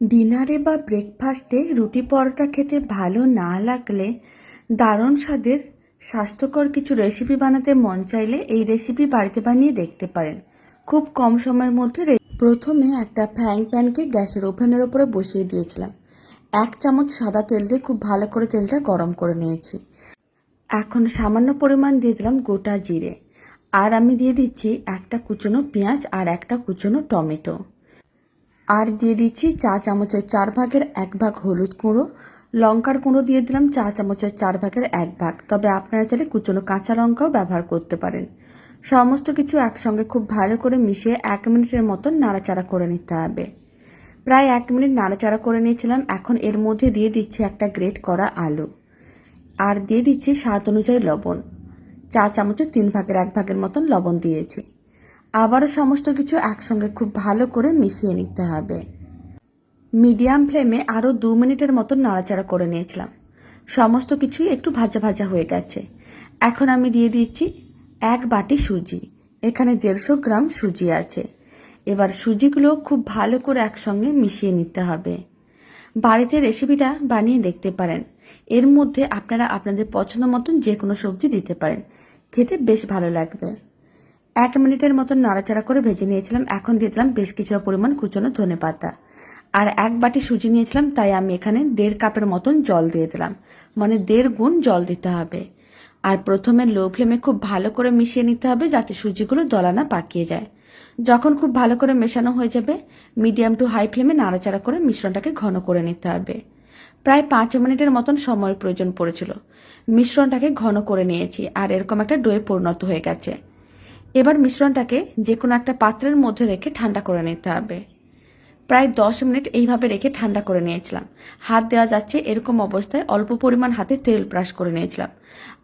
ডিনারে বা ব্রেকফাস্টে রুটি পরোটা খেতে ভালো না লাগলে দারুণ স্বাদের স্বাস্থ্যকর কিছু রেসিপি বানাতে মন চাইলে এই রেসিপি বাড়িতে বানিয়ে দেখতে পারেন। খুব কম সময়ের মধ্যে প্রথমে একটা ফ্রাইং প্যানকে গ্যাসের ওভেনের ওপরে বসিয়ে দিয়েছিলাম। 1 চামচ সাদা তেল দিয়ে খুব ভালো করে তেলটা গরম করে নিয়েছি। এখন সামান্য পরিমাণ দিয়ে দিলাম গোটা জিরে, আর আমি দিয়ে দিচ্ছি একটা কুচনো পেঁয়াজ আর একটা কুচনো টমেটো, আর দিয়ে দিচ্ছি 1/4 হলুদ গুঁড়ো, লঙ্কার গুঁড়ো দিয়ে দিলাম 1/4 তবে আপনারা চাইলে কুচনো কাঁচা লঙ্কাও ব্যবহার করতে পারেন। সমস্ত কিছু একসঙ্গে খুব ভালো করে মিশিয়ে 1 মিনিটের মতন নাড়াচাড়া করে নিতে হবে। প্রায় 1 মিনিট নাড়াচাড়া করে নিয়েছিলাম। এখন এর মধ্যে দিয়ে দিচ্ছি একটা গ্রেট করা আলু, আর দিয়ে দিচ্ছি স্বাদ অনুযায়ী লবণ। 1/4 মতন লবণ দিয়েছি। আবারও সমস্ত কিছু একসঙ্গে খুব ভালো করে মিশিয়ে নিতে হবে। মিডিয়াম ফ্লেমে আরও 2 মিনিটের মতন নাড়াচাড়া করে নিয়েছিলাম। সমস্ত কিছুই একটু ভাজা ভাজা হয়ে গেছে। এখন আমি দিয়ে দিচ্ছি 1 বাটি সুজি। এখানে 150 গ্রাম সুজি আছে। এবার সুজিগুলো খুব ভালো করে একসঙ্গে মিশিয়ে নিতে হবে। বাড়িতে রেসিপিটা বানিয়ে দেখতে পারেন। এর মধ্যে আপনারা আপনাদের পছন্দ মতন যে কোনো সবজি দিতে পারেন, খেতে বেশ ভালো লাগবে। 1 মিনিটের মতন নাড়াচাড়া করে ভেজে নিয়েছিলাম। এখন দিয়ে দিলাম বেশ কিছু পরিমাণ কুচনো ধনেপাতা, আর 1 বাটি সুজি নিয়েছিলাম, তাই আমি এখানে 1.5 কাপের মতন জল দিয়ে দিলাম, মানে 1.5 গুণ জল দিতে হবে। আর প্রথমে লো ফ্লেমে খুব ভালো করে মিশিয়ে নিতে হবে যাতে সুজিগুলো দলা না পাকিয়ে যায়। যখন খুব ভালো করে মেশানো হয়ে যাবে, মিডিয়াম টু হাই ফ্লেমে নাড়াচাড়া করে মিশ্রণটাকে ঘন করে নিতে হবে। প্রায় 5 মিনিটের মতন সময়ের প্রয়োজন পড়েছিল। মিশ্রণটাকে ঘন করে নিয়েছি, আর এরকম একটা ডোয়ে পরিণত হয়ে গেছে। এবার মিশ্রণটাকে যে কোনো একটা পাত্রের মধ্যে রেখে ঠান্ডা করে নিতে হবে। প্রায় 10 মিনিট এইভাবে রেখে ঠান্ডা করে নিয়েছিলাম। হাত দেওয়া যাচ্ছে এরকম অবস্থায় অল্প পরিমাণ হাতে তেল ব্রাশ করে নিয়েছিলাম,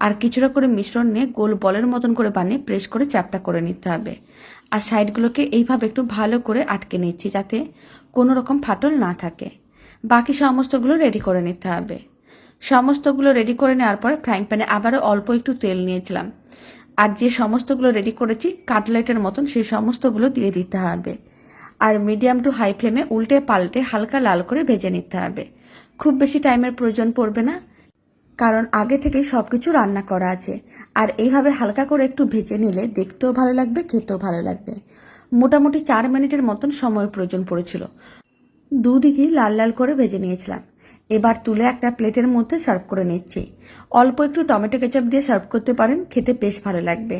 আর কিছুটা করে মিশ্রণ নিয়ে গোল বলের মতন করে বানিয়ে প্রেস করে চ্যাপটা করে নিতে হবে। আর সাইডগুলোকে এইভাবে একটু ভালো করে আটকে নিচ্ছি যাতে কোনো রকম ফাটল না থাকে। বাকি সমস্তগুলো রেডি করে নিতে হবে। সমস্তগুলো রেডি করে নেওয়ার পর ফ্রাইং প্যানে আবারও অল্প একটু তেল নিয়েছিলাম, আর যে সমস্তগুলো রেডি করেছি কাটলেটের মতন সেই সমস্তগুলো দিয়ে দিতে হবে। আর মিডিয়াম টু হাই ফ্লেমে উল্টে পাল্টে হালকা লাল করে ভেজে নিতে হবে। খুব বেশি টাইমের প্রয়োজন পড়বে না, কারণ আগে থেকেই সবকিছু রান্না করা আছে। আর এইভাবে হালকা করে একটু ভেজে নিলে দেখতেও ভালো লাগবে, খেতেও ভালো লাগবে। মোটামুটি 4 মিনিটের মতন সময়ের প্রয়োজন পড়েছিল। দুদিকেই লাল লাল করে ভেজে নিয়েছিলাম। এবার তুলে একটা প্লেটের মধ্যে সার্ভ করে নিচ্ছি। অল্প একটু টমেটো কেচাপ দিয়ে সার্ভ করতে পারেন, খেতে বেশ ভালো লাগবে।